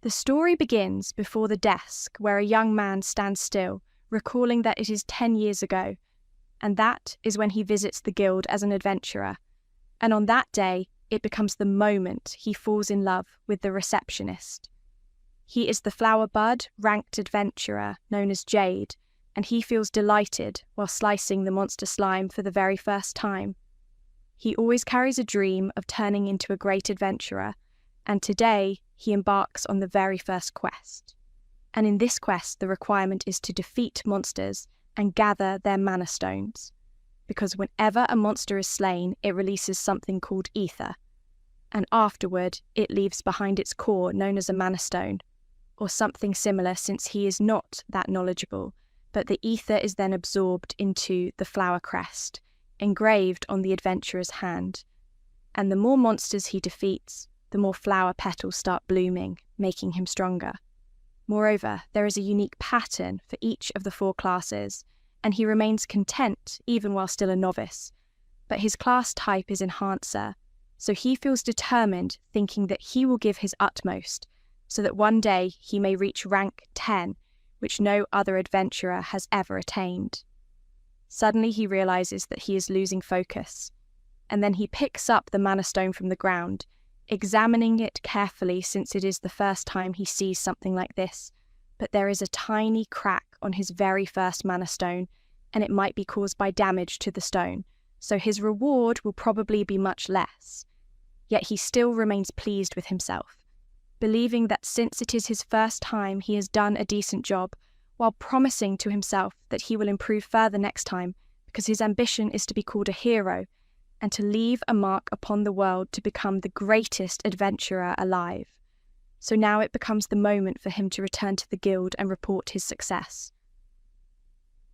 The story begins before the desk where a young man stands still, recalling that it is 10 years ago, and that is when he visits the guild as an adventurer. And on that day, it becomes the moment he falls in love with the receptionist. He is the flower bud ranked adventurer known as Jade, and he feels delighted while slicing the monster slime for the very first time. He always carries a dream of turning into a great adventurer, and today he embarks on the very first quest. And in this quest, the requirement is to defeat monsters and gather their mana stones, because whenever a monster is slain, it releases something called ether, and afterward it leaves behind its core known as a mana stone, or something similar, since he is not that knowledgeable, but the ether is then absorbed into the flower crest, engraved on the adventurer's hand. And the more monsters he defeats, the more flower petals start blooming, making him stronger. Moreover, there is a unique pattern for each of the 4 classes, and he remains content even while still a novice. But his class type is Enhancer, so he feels determined, thinking that he will give his utmost, so that one day he may reach rank 10, which no other adventurer has ever attained. Suddenly he realizes that he is losing focus, and then he picks up the mana stone from the ground, examining it carefully since it is the first time he sees something like this. But there is a tiny crack on his very first mana stone, and it might be caused by damage to the stone, so his reward will probably be much less. Yet he still remains pleased with himself, believing that since it is his first time he has done a decent job, while promising to himself that he will improve further next time, because his ambition is to be called a hero and to leave a mark upon the world to become the greatest adventurer alive. So now it becomes the moment for him to return to the guild and report his success.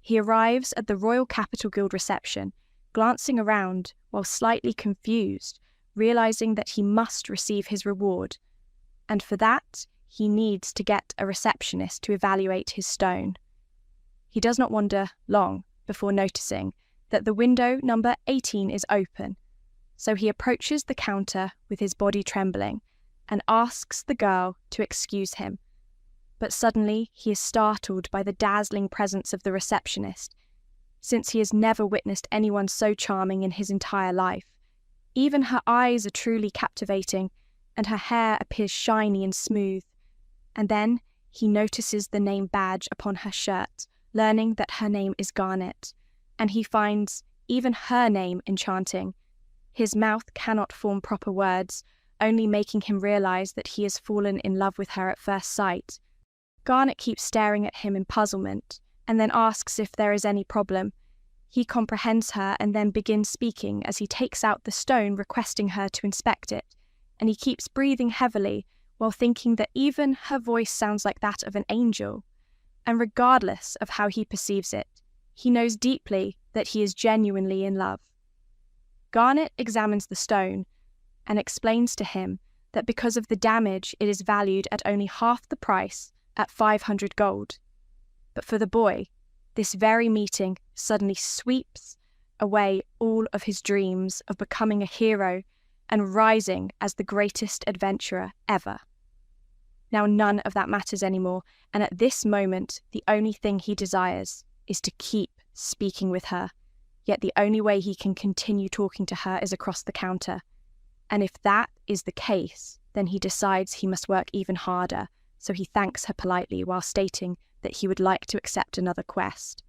He arrives at the Royal Capital Guild reception, glancing around while slightly confused, realizing that he must receive his reward, and for that he needs to get a receptionist to evaluate his stone. He does not wander long before noticing that the window number 18 is open, so he approaches the counter with his body trembling and asks the girl to excuse him. But suddenly he is startled by the dazzling presence of the receptionist, since he has never witnessed anyone so charming in his entire life. Even her eyes are truly captivating, and her hair appears shiny and smooth. And then he notices the name badge upon her shirt, learning that her name is Garnet, and he finds even her name enchanting. His mouth cannot form proper words, only making him realize that he has fallen in love with her at first sight. Garnet keeps staring at him in puzzlement, and then asks if there is any problem. He comprehends her and then begins speaking as he takes out the stone, requesting her to inspect it, and he keeps breathing heavily while thinking that even her voice sounds like that of an angel. And regardless of how he perceives it, he knows deeply that he is genuinely in love. Garnet examines the stone and explains to him that because of the damage it is valued at only half the price, at 500 gold. But for the boy, this very meeting suddenly sweeps away all of his dreams of becoming a hero and rising as the greatest adventurer ever. Now none of that matters anymore, and at this moment the only thing he desires is to keep speaking with her, yet the only way he can continue talking to her is across the counter. And if that is the case, then he decides he must work even harder, so he thanks her politely while stating that he would like to accept another quest.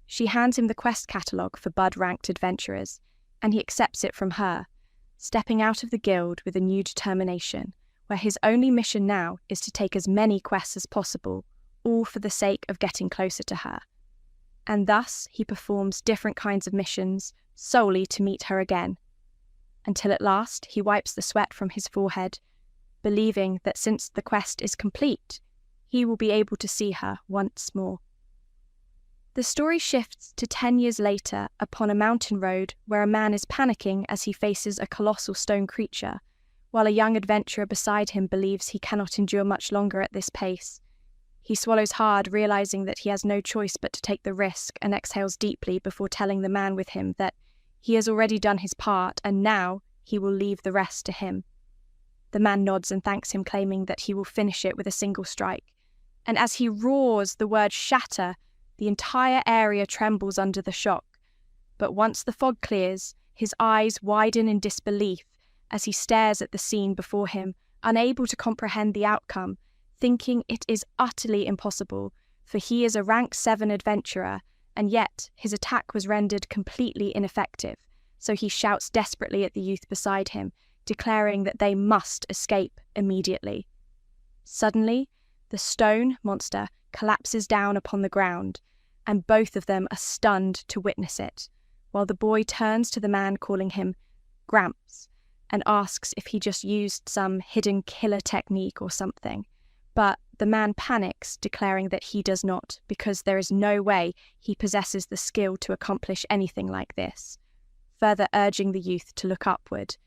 She hands him the quest catalogue for Bud-ranked adventurers, and he accepts it from her, stepping out of the guild with a new determination, where his only mission now is to take as many quests as possible, all for the sake of getting closer to her. And thus he performs different kinds of missions solely to meet her again, until at last he wipes the sweat from his forehead, believing that since the quest is complete, he will be able to see her once more. The story shifts to 10 years later upon a mountain road where a man is panicking as he faces a colossal stone creature, while a young adventurer beside him believes he cannot endure much longer at this pace. He swallows hard, realizing that he has no choice but to take the risk, and exhales deeply before telling the man with him that he has already done his part and now he will leave the rest to him. The The man nods and thanks him, claiming that he will finish it with a single strike. And as he roars the word shatter, the entire area trembles under the shock. But once the fog clears, his eyes widen in disbelief as he stares at the scene before him, unable to comprehend the outcome, thinking it is utterly impossible, for he is a rank 7 adventurer, and yet his attack was rendered completely ineffective, so he shouts desperately at the youth beside him, declaring that they must escape immediately. Suddenly, the stone monster collapses down upon the ground, and both of them are stunned to witness it, while the boy turns to the man calling him Gramps and asks if he just used some hidden killer technique or something. But the man panics, declaring that he does not, because there is no way he possesses the skill to accomplish anything like this, further urging the youth to look upward.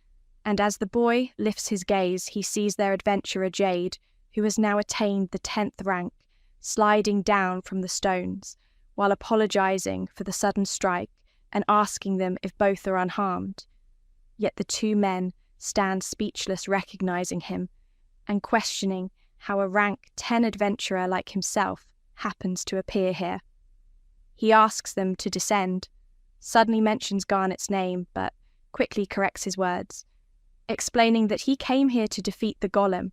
And as the boy lifts his gaze, he sees their adventurer Jade, who has now attained the 10th rank, sliding down from the stones, while apologizing for the sudden strike and asking them if both are unharmed. Yet the two men stand speechless, recognizing him, and questioning how a rank 10 adventurer like himself happens to appear here. He asks them to descend, suddenly mentions Garnet's name, but quickly corrects his words, explaining that he came here to defeat the golem,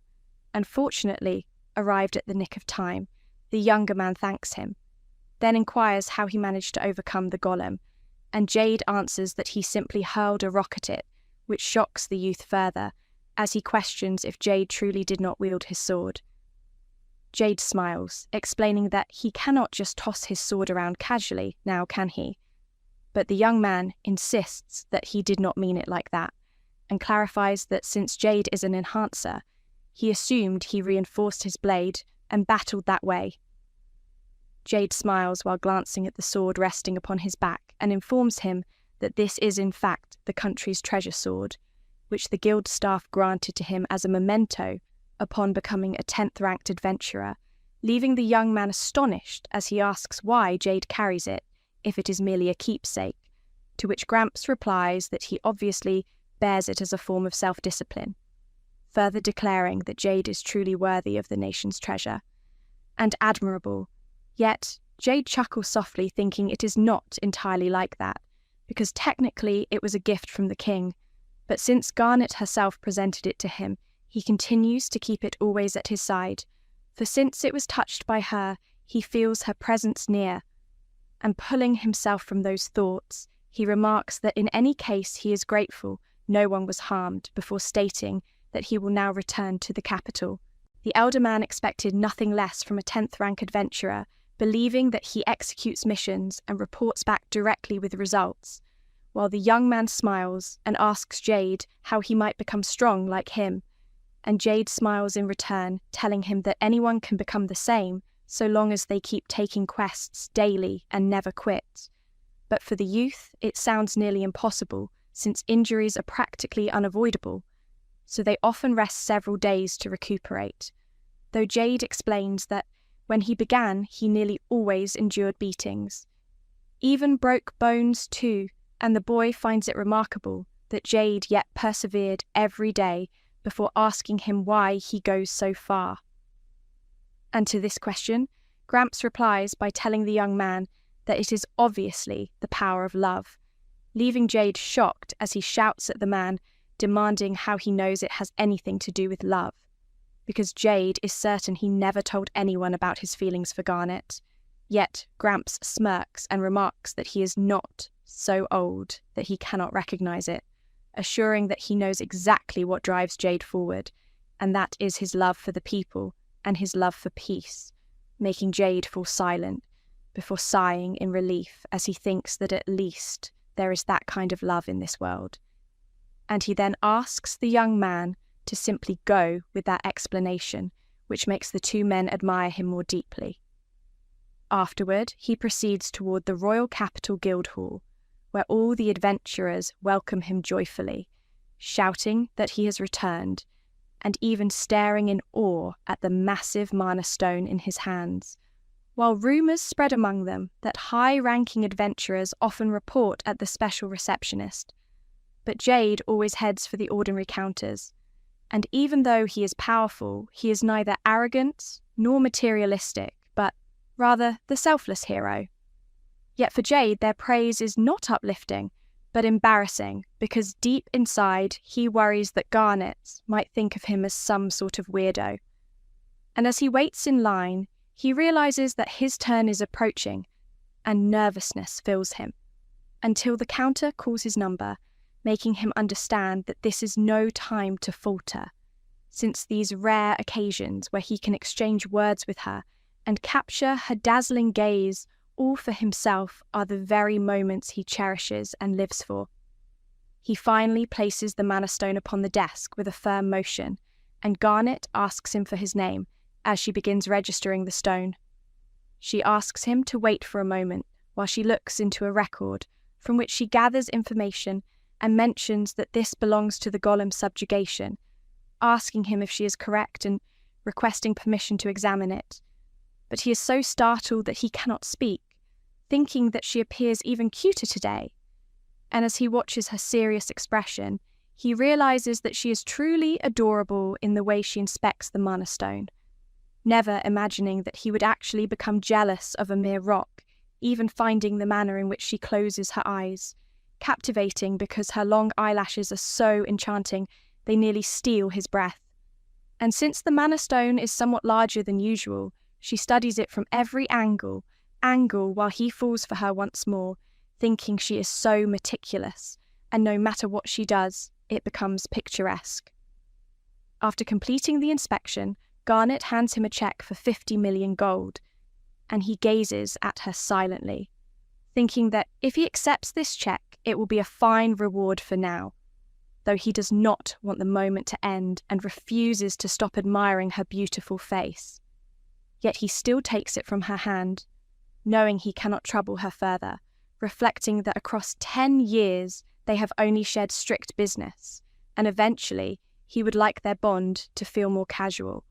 and fortunately arrived at the nick of time. The younger man thanks him, then inquires how he managed to overcome the golem, and Jade answers that he simply hurled a rock at it, which shocks the youth further, as he questions if Jade truly did not wield his sword. Jade smiles, explaining that he cannot just toss his sword around casually, now can he? But the young man insists that he did not mean it like that, and clarifies that since Jade is an enhancer, he assumed he reinforced his blade and battled that way. Jade smiles while glancing at the sword resting upon his back and informs him that this is in fact the country's treasure sword, which the guild staff granted to him as a memento upon becoming a 10th ranked adventurer, leaving the young man astonished as he asks why Jade carries it, if it is merely a keepsake, to which Gramps replies that he obviously bears it as a form of self-discipline, further declaring that Jade is truly worthy of the nation's treasure, and admirable. Yet Jade chuckles softly, thinking it is not entirely like that, because technically it was a gift from the king, but since Garnet herself presented it to him, he continues to keep it always at his side, for since it was touched by her, he feels her presence near, and pulling himself from those thoughts, he remarks that in any case he is grateful no one was harmed, before stating that he will now return to the capital. The elder man expected nothing less from a 10th rank adventurer, believing that he executes missions and reports back directly with results, while the young man smiles and asks Jade how he might become strong like him, and Jade smiles in return, telling him that anyone can become the same so long as they keep taking quests daily and never quit. But for the youth, it sounds nearly impossible, since injuries are practically unavoidable, so they often rest several days to recuperate, though Jade explains that when he began, he nearly always endured beatings. Even broke bones too, and the boy finds it remarkable that Jade yet persevered every day before asking him why he goes so far. And to this question, Gramps replies by telling the young man that it is obviously the power of love, leaving Jade shocked as he shouts at the man, demanding how he knows it has anything to do with love, because Jade is certain he never told anyone about his feelings for Garnet. Yet Gramps smirks and remarks that he is not so old that he cannot recognize it, assuring that he knows exactly what drives Jade forward, and that is his love for the people and his love for peace, making Jade fall silent before sighing in relief as he thinks that at least there is that kind of love in this world. And he then asks the young man to simply go with that explanation, which makes the two men admire him more deeply. Afterward, he proceeds toward the Royal Capital Guild Hall, where all the adventurers welcome him joyfully, shouting that he has returned, and even staring in awe at the massive mana stone in his hands, while rumours spread among them that high-ranking adventurers often report at the special receptionist. But Jade always heads for the ordinary counters, And even though he is powerful, he is neither arrogant nor materialistic, but rather the selfless hero. Yet for Jade, their praise is not uplifting, but embarrassing, because deep inside, he worries that Garnet might think of him as some sort of weirdo. And as he waits in line, he realizes that his turn is approaching, and nervousness fills him, until the counter calls his number, making him understand that this is no time to falter, since these rare occasions where he can exchange words with her and capture her dazzling gaze all for himself are the very moments he cherishes and lives for. He finally places the Mana Stone upon the desk with a firm motion, and Garnet asks him for his name as she begins registering the stone. She asks him to wait for a moment while she looks into a record from which she gathers information and mentions that this belongs to the Golem's subjugation, asking him if she is correct and requesting permission to examine it. But he is so startled that he cannot speak, thinking that she appears even cuter today. And as he watches her serious expression, he realizes that she is truly adorable in the way she inspects the Mana Stone, never imagining that he would actually become jealous of a mere rock, even finding the manner in which she closes her eyes, captivating because her long eyelashes are so enchanting they nearly steal his breath. And since the Mana Stone is somewhat larger than usual, she studies it from every angle while he falls for her once more, thinking she is so meticulous, and no matter what she does, it becomes picturesque. After completing the inspection, Garnet hands him a check for 50 million gold, and he gazes at her silently, thinking that if he accepts this check, it will be a fine reward for now, though he does not want the moment to end and refuses to stop admiring her beautiful face. Yet he still takes it from her hand, knowing he cannot trouble her further, reflecting that across 10 years they have only shared strict business, and eventually he would like their bond to feel more casual.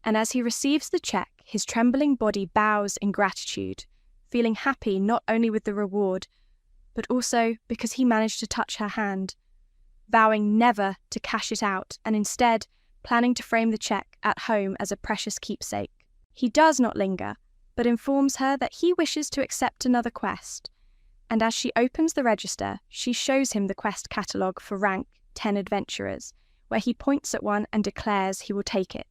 And as he receives the check, his trembling body bows in gratitude, feeling happy not only with the reward, but also because he managed to touch her hand, vowing never to cash it out and instead planning to frame the check at home as a precious keepsake. He does not linger, but informs her that he wishes to accept another quest, and as she opens the register, she shows him the quest catalogue for rank 10 adventurers, where he points at one and declares he will take it.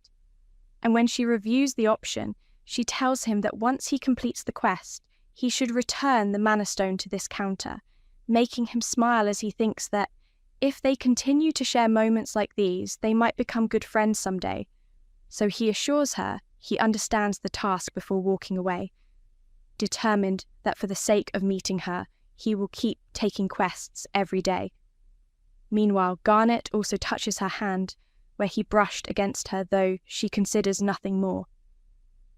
And when she reviews the option, she tells him that once he completes the quest, he should return the Mana Stone to this counter, making him smile as he thinks that if they continue to share moments like these, they might become good friends someday. So he assures her he understands the task before walking away, determined that for the sake of meeting her, he will keep taking quests every day. Meanwhile, Garnet also touches her hand, where he brushed against her, though she considers nothing more.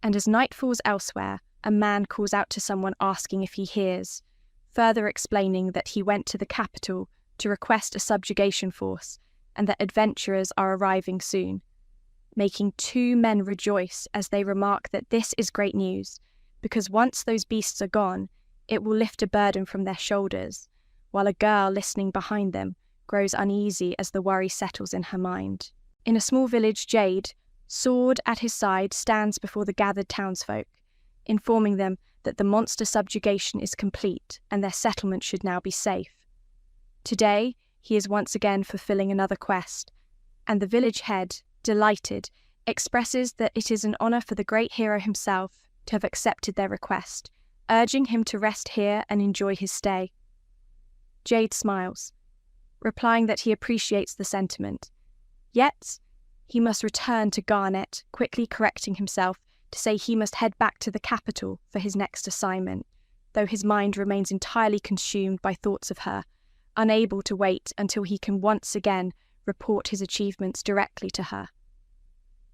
And as night falls elsewhere, a man calls out to someone asking if he hears, further explaining that he went to the capital to request a subjugation force and that adventurers are arriving soon, making 2 men rejoice as they remark that this is great news, because once those beasts are gone, it will lift a burden from their shoulders, while a girl listening behind them grows uneasy as the worry settles in her mind. In a small village, Jade, sword at his side, stands before the gathered townsfolk, informing them that the monster subjugation is complete and their settlement should now be safe. Today, he is once again fulfilling another quest, and the village head, delighted, expresses that it is an honour for the great hero himself to have accepted their request, urging him to rest here and enjoy his stay. Jade smiles, replying that he appreciates the sentiment. Yet, he must return to Garnet, quickly correcting himself to say he must head back to the capital for his next assignment, though his mind remains entirely consumed by thoughts of her, unable to wait until he can once again report his achievements directly to her.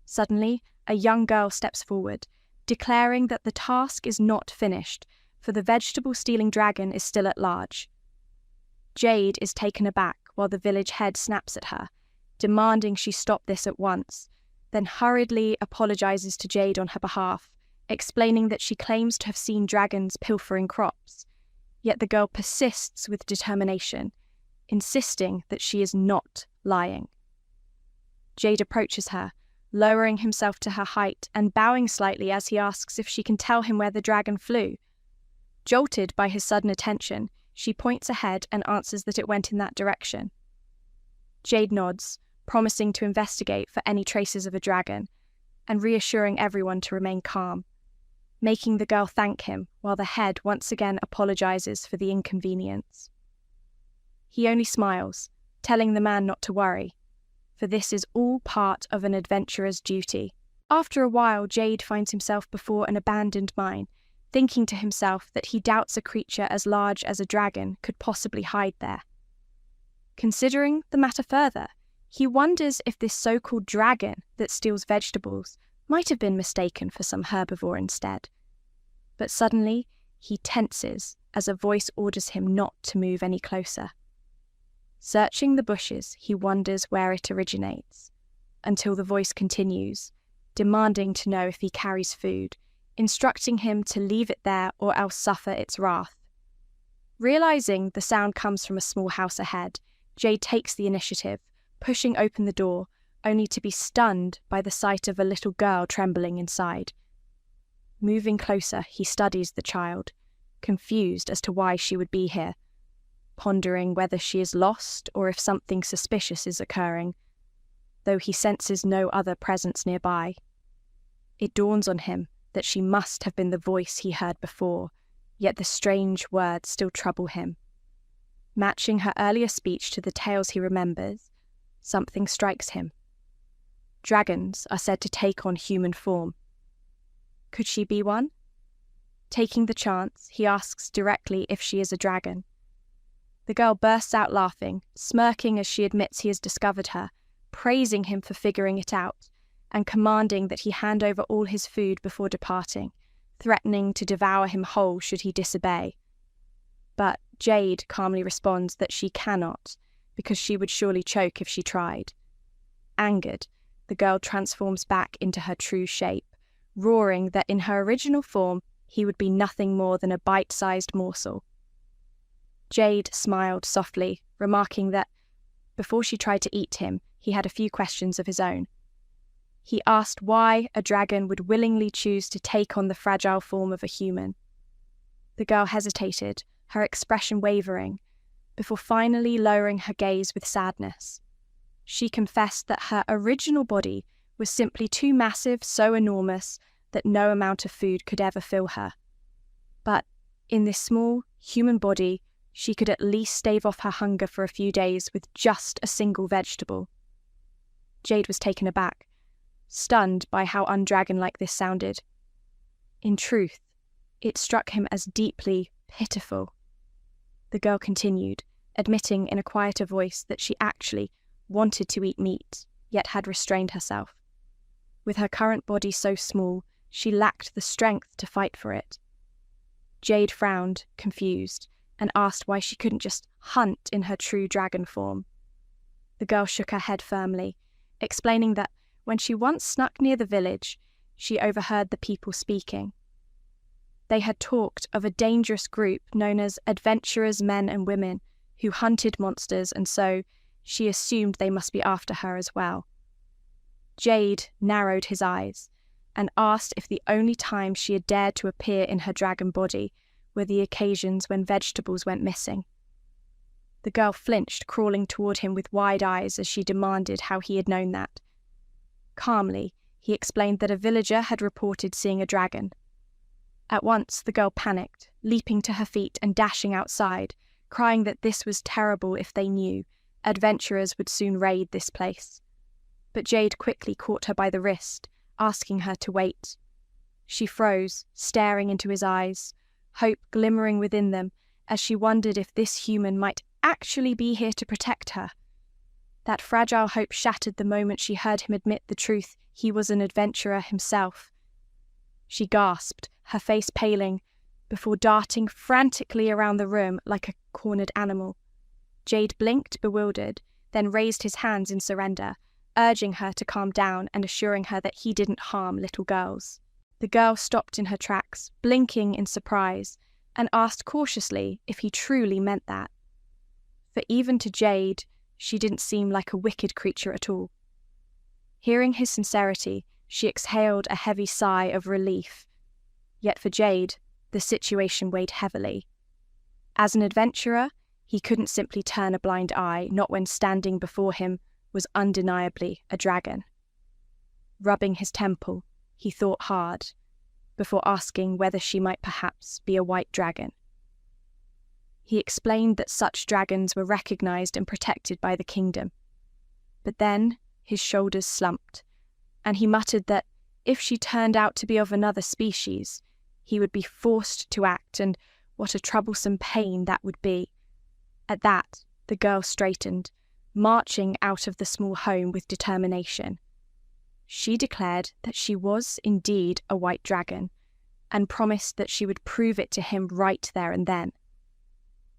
Suddenly, a young girl steps forward, declaring that the task is not finished, for the vegetable-stealing dragon is still at large. Jade is taken aback while the village head snaps at her, demanding she stop this at once, then hurriedly apologizes to Jade on her behalf, explaining that she claims to have seen dragons pilfering crops. Yet the girl persists with determination, insisting that she is not lying. Jade approaches her, lowering himself to her height and bowing slightly as he asks if she can tell him where the dragon flew. Jolted by his sudden attention, she points ahead and answers that it went in that direction. Jade nods, promising to investigate for any traces of a dragon, and reassuring everyone to remain calm, making the girl thank him while the head once again apologizes for the inconvenience. He only smiles, telling the man not to worry, for this is all part of an adventurer's duty. After a while, Jade finds himself before an abandoned mine, thinking to himself that he doubts a creature as large as a dragon could possibly hide there. Considering the matter further, he wonders if this so-called dragon that steals vegetables might have been mistaken for some herbivore instead. But suddenly, he tenses as a voice orders him not to move any closer. Searching the bushes, he wonders where it originates, until the voice continues, demanding to know if he carries food, instructing him to leave it there or else suffer its wrath. Realizing the sound comes from a small house ahead, Jade takes the initiative, pushing open the door, only to be stunned by the sight of a little girl trembling inside. Moving closer, he studies the child, confused as to why she would be here, pondering whether she is lost or if something suspicious is occurring, though he senses no other presence nearby. It dawns on him that she must have been the voice he heard before, yet the strange words still trouble him. Matching her earlier speech to the tales he remembers, something strikes him. Dragons are said to take on human form. Could she be one? Taking the chance, he asks directly if she is a dragon. The girl bursts out laughing, smirking as she admits he has discovered her, praising him for figuring it out, and commanding that he hand over all his food before departing, threatening to devour him whole should he disobey. But Jade calmly responds that she cannot, because she would surely choke if she tried. Angered, the girl transforms back into her true shape, roaring that in her original form he would be nothing more than a bite-sized morsel. Jade smiled softly, remarking that, before she tried to eat him, he had a few questions of his own. He asked why a dragon would willingly choose to take on the fragile form of a human. The girl hesitated, her expression wavering, before finally lowering her gaze with sadness. She confessed that her original body was simply too massive, so enormous, that no amount of food could ever fill her. But in this small, human body, she could at least stave off her hunger for a few days with just a single vegetable. Jade was taken aback, stunned by how undragon-like this sounded. In truth, it struck him as deeply pitiful. The girl continued, admitting in a quieter voice that she actually wanted to eat meat, yet had restrained herself. With her current body so small, she lacked the strength to fight for it. Jade frowned, confused, and asked why she couldn't just hunt in her true dragon form. The girl shook her head firmly, explaining that when she once snuck near the village, she overheard the people speaking. They had talked of a dangerous group known as adventurers, men and women, who hunted monsters, and so she assumed they must be after her as well. Jade narrowed his eyes and asked if the only time she had dared to appear in her dragon body were the occasions when vegetables went missing. The girl flinched, crawling toward him with wide eyes as she demanded how he had known that. Calmly, he explained that a villager had reported seeing a dragon. At once, the girl panicked, leaping to her feet and dashing outside, crying that this was terrible if they knew. Adventurers would soon raid this place. But Jade quickly caught her by the wrist, asking her to wait. She froze, staring into his eyes, hope glimmering within them as she wondered if this human might actually be here to protect her. That fragile hope shattered the moment she heard him admit the truth: he was an adventurer himself. She gasped, her face paling, before darting frantically around the room like a cornered animal. Jade blinked, bewildered, then raised his hands in surrender, urging her to calm down and assuring her that he didn't harm little girls. The girl stopped in her tracks, blinking in surprise, and asked cautiously if he truly meant that. For even to Jade, she didn't seem like a wicked creature at all. Hearing his sincerity, she exhaled a heavy sigh of relief. Yet for Jade, the situation weighed heavily. As an adventurer, he couldn't simply turn a blind eye, not when standing before him was undeniably a dragon. Rubbing his temple, he thought hard, before asking whether she might perhaps be a white dragon. He explained that such dragons were recognized and protected by the kingdom. But then his shoulders slumped, and he muttered that if she turned out to be of another species, he would be forced to act, and what a troublesome pain that would be. At that, the girl straightened, marching out of the small home with determination. She declared that she was indeed a white dragon, and promised that she would prove it to him right there and then.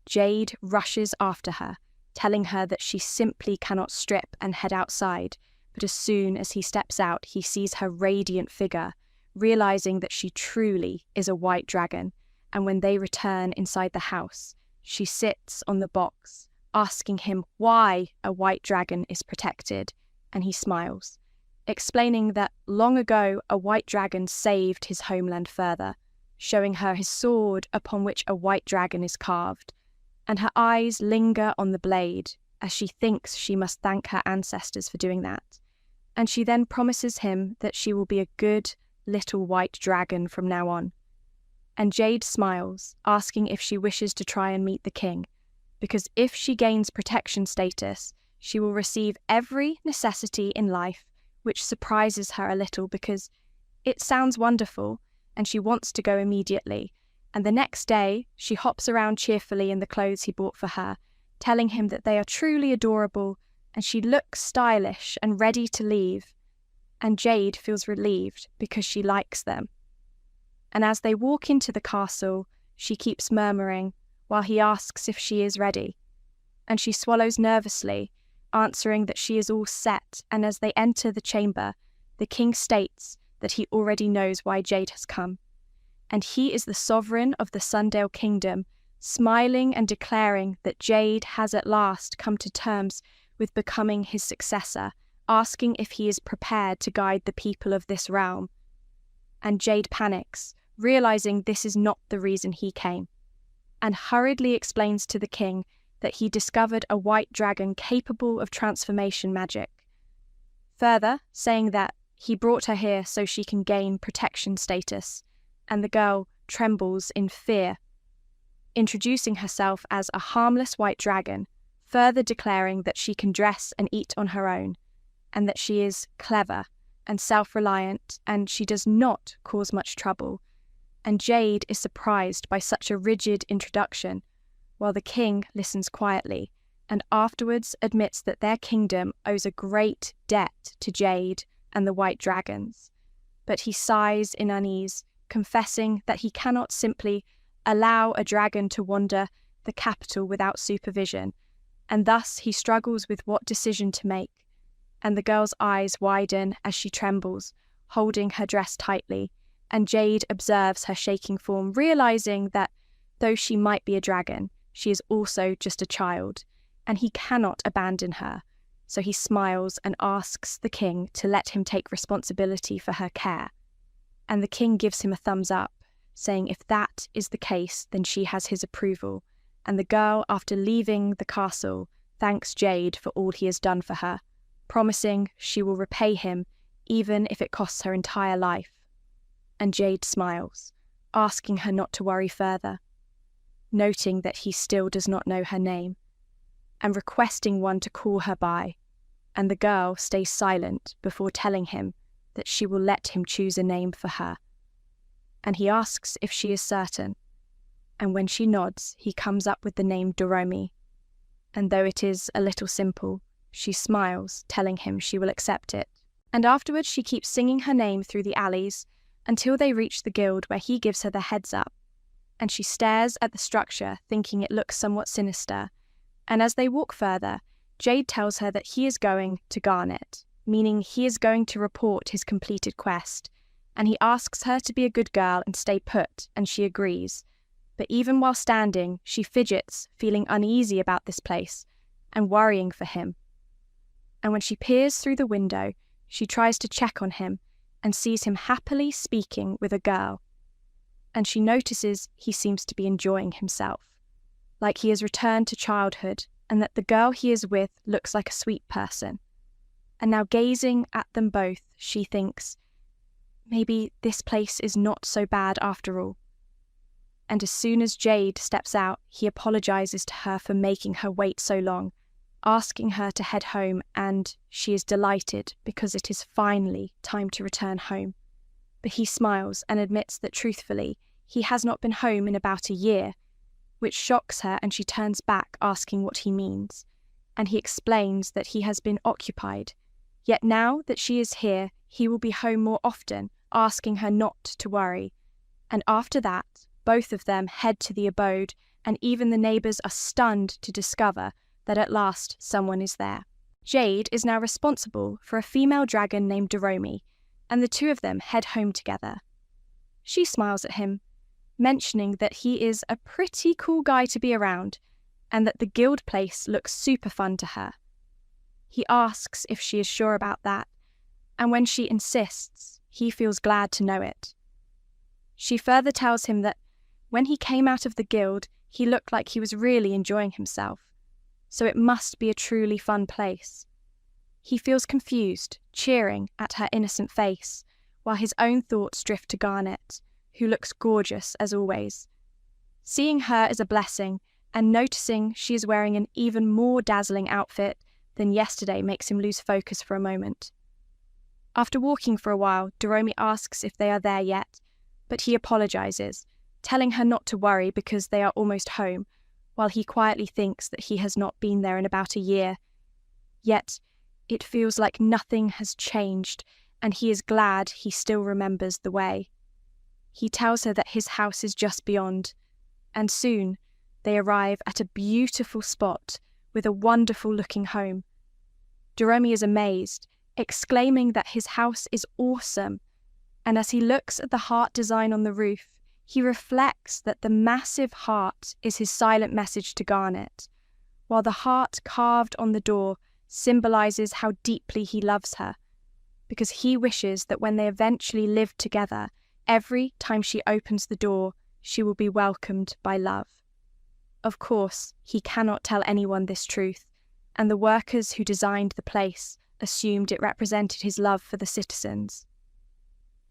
Jade rushes after her, telling her that she simply cannot strip and head outside, but as soon as he steps out, he sees her radiant figure, realizing that she truly is a white dragon, and when they return inside the house, she sits on the box, asking him why a white dragon is protected, and he smiles, explaining that long ago a white dragon saved his homeland further, showing her his sword upon which a white dragon is carved, and her eyes linger on the blade as she thinks she must thank her ancestors for doing that, and she then promises him that she will be a good little white dragon from now on. And Jade smiles, asking if she wishes to try and meet the king, because if she gains protection status, she will receive every necessity in life, which surprises her a little because it sounds wonderful and she wants to go immediately. And the next day, she hops around cheerfully in the clothes he bought for her, telling him that they are truly adorable and she looks stylish and ready to leave. And Jade feels relieved because she likes them. And as they walk into the castle, she keeps murmuring while he asks if she is ready. And she swallows nervously, answering that she is all set, and as they enter the chamber, the king states that he already knows why Jade has come. And he is the sovereign of the Sundale Kingdom, smiling and declaring that Jade has at last come to terms with becoming his successor, asking if he is prepared to guide the people of this realm. And Jade panics, realizing this is not the reason he came, and hurriedly explains to the king that he discovered a white dragon capable of transformation magic. Further, saying that he brought her here so she can gain protection status, and the girl trembles in fear, introducing herself as a harmless white dragon, further declaring that she can dress and eat on her own, and that she is clever and self-reliant, and she does not cause much trouble. And Jade is surprised by such a rigid introduction, while the king listens quietly, and afterwards admits that their kingdom owes a great debt to Jade and the white dragons. But he sighs in unease, confessing that he cannot simply allow a dragon to wander the capital without supervision, and thus he struggles with what decision to make. And the girl's eyes widen as she trembles, holding her dress tightly, and Jade observes her shaking form, realizing that though she might be a dragon, she is also just a child, and he cannot abandon her. So he smiles and asks the king to let him take responsibility for her care. And the king gives him a thumbs up, saying if that is the case, then she has his approval. And the girl, after leaving the castle, thanks Jade for all he has done for her, promising she will repay him even if it costs her entire life. And Jade smiles, asking her not to worry further, noting that he still does not know her name, and requesting one to call her by, and the girl stays silent before telling him that she will let him choose a name for her. And he asks if she is certain, and when she nods, he comes up with the name Domi, and though it is a little simple, she smiles, telling him she will accept it. And afterwards she keeps singing her name through the alleys until they reach the guild, where he gives her the heads up, and she stares at the structure, thinking it looks somewhat sinister. And as they walk further, Jade tells her that he is going to Garnet, meaning he is going to report his completed quest, and he asks her to be a good girl and stay put, and she agrees. But even while standing, she fidgets, feeling uneasy about this place, and worrying for him. And when she peers through the window, she tries to check on him and sees him happily speaking with a girl. And she notices he seems to be enjoying himself, like he has returned to childhood, and that the girl he is with looks like a sweet person. And now gazing at them both, she thinks, maybe this place is not so bad after all. And as soon as Jade steps out, he apologizes to her for making her wait so long, asking her to head home, and she is delighted because it is finally time to return home. But he smiles and admits that truthfully, he has not been home in about a year, which shocks her, and she turns back asking what he means. And he explains that he has been occupied, yet now that she is here, he will be home more often, asking her not to worry. And after that, both of them head to the abode, and even the neighbours are stunned to discover that at last someone is there. Jade is now responsible for a female dragon named Domi, and the two of them head home together. She smiles at him, mentioning that he is a pretty cool guy to be around, and that the guild place looks super fun to her. He asks if she is sure about that, and when she insists, he feels glad to know it. She further tells him that when he came out of the guild, he looked like he was really enjoying himself, so it must be a truly fun place. He feels confused, cheering at her innocent face, while his own thoughts drift to Garnet, who looks gorgeous as always. Seeing her is a blessing, and noticing she is wearing an even more dazzling outfit than yesterday makes him lose focus for a moment. After walking for a while, Domi asks if they are there yet, but he apologizes, telling her not to worry because they are almost home, while he quietly thinks that he has not been there in about a year. Yet, it feels like nothing has changed, and he is glad he still remembers the way. He tells her that his house is just beyond, and soon they arrive at a beautiful spot with a wonderful-looking home. Domi is amazed, exclaiming that his house is awesome, and as he looks at the heart design on the roof, he reflects that the massive heart is his silent message to Garnet, while the heart carved on the door symbolizes how deeply he loves her, because he wishes that when they eventually live together, every time she opens the door, she will be welcomed by love. Of course, he cannot tell anyone this truth, and the workers who designed the place assumed it represented his love for the citizens.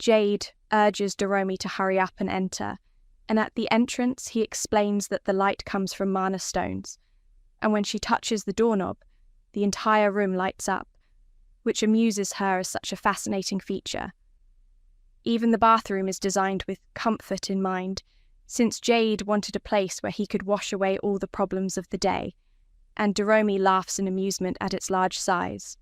Jade urges Domi to hurry up and enter, and at the entrance he explains that the light comes from mana stones, and when she touches the doorknob, the entire room lights up, which amuses her as such a fascinating feature. Even the bathroom is designed with comfort in mind, since Jade wanted a place where he could wash away all the problems of the day, and Domi laughs in amusement at its large size.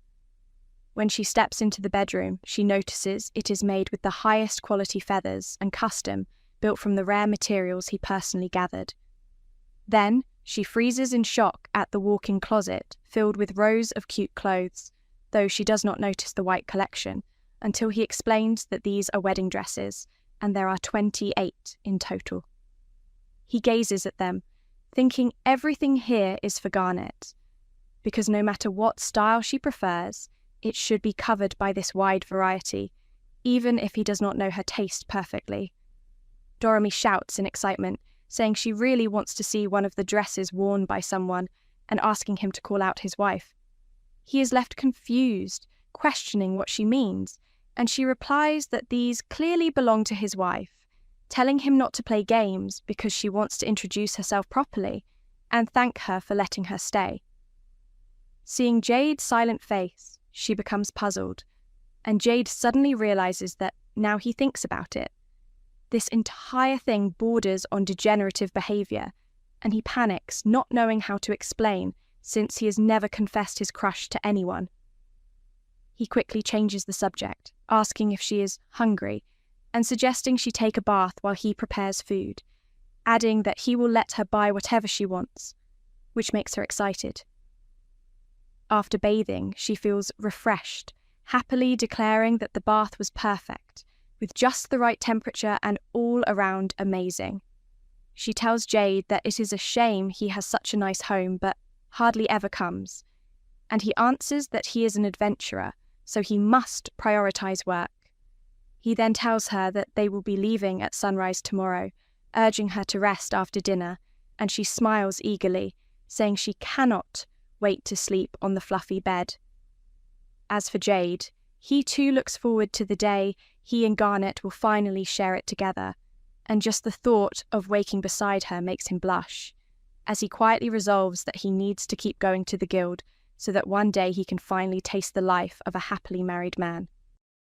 When she steps into the bedroom, she notices it is made with the highest quality feathers and custom, built from the rare materials he personally gathered. Then, she freezes in shock at the walk-in closet filled with rows of cute clothes, though she does not notice the white collection, until he explains that these are wedding dresses, and there are 28 in total. He gazes at them, thinking everything here is for Garnet, because no matter what style she prefers, it should be covered by this wide variety, even if he does not know her taste perfectly. Domi shouts in excitement, saying she really wants to see one of the dresses worn by someone, and asking him to call out his wife. He is left confused, questioning what she means, and she replies that these clearly belong to his wife, telling him not to play games because she wants to introduce herself properly, and thank her for letting her stay. Seeing Jade's silent face, she becomes puzzled, and Jade suddenly realizes that, now he thinks about it, this entire thing borders on degenerative behavior, and he panics, not knowing how to explain, since he has never confessed his crush to anyone. He quickly changes the subject, asking if she is hungry, and suggesting she take a bath while he prepares food, adding that he will let her buy whatever she wants, which makes her excited. After bathing, she feels refreshed, happily declaring that the bath was perfect, with just the right temperature and all around amazing. She tells Jade that it is a shame he has such a nice home but hardly ever comes, and he answers that he is an adventurer, so he must prioritize work. He then tells her that they will be leaving at sunrise tomorrow, urging her to rest after dinner, and she smiles eagerly, saying she cannot wait to sleep on the fluffy bed. As for Jade, he too looks forward to the day he and Garnet will finally share it together, and just the thought of waking beside her makes him blush, as he quietly resolves that he needs to keep going to the guild so that one day he can finally taste the life of a happily married man.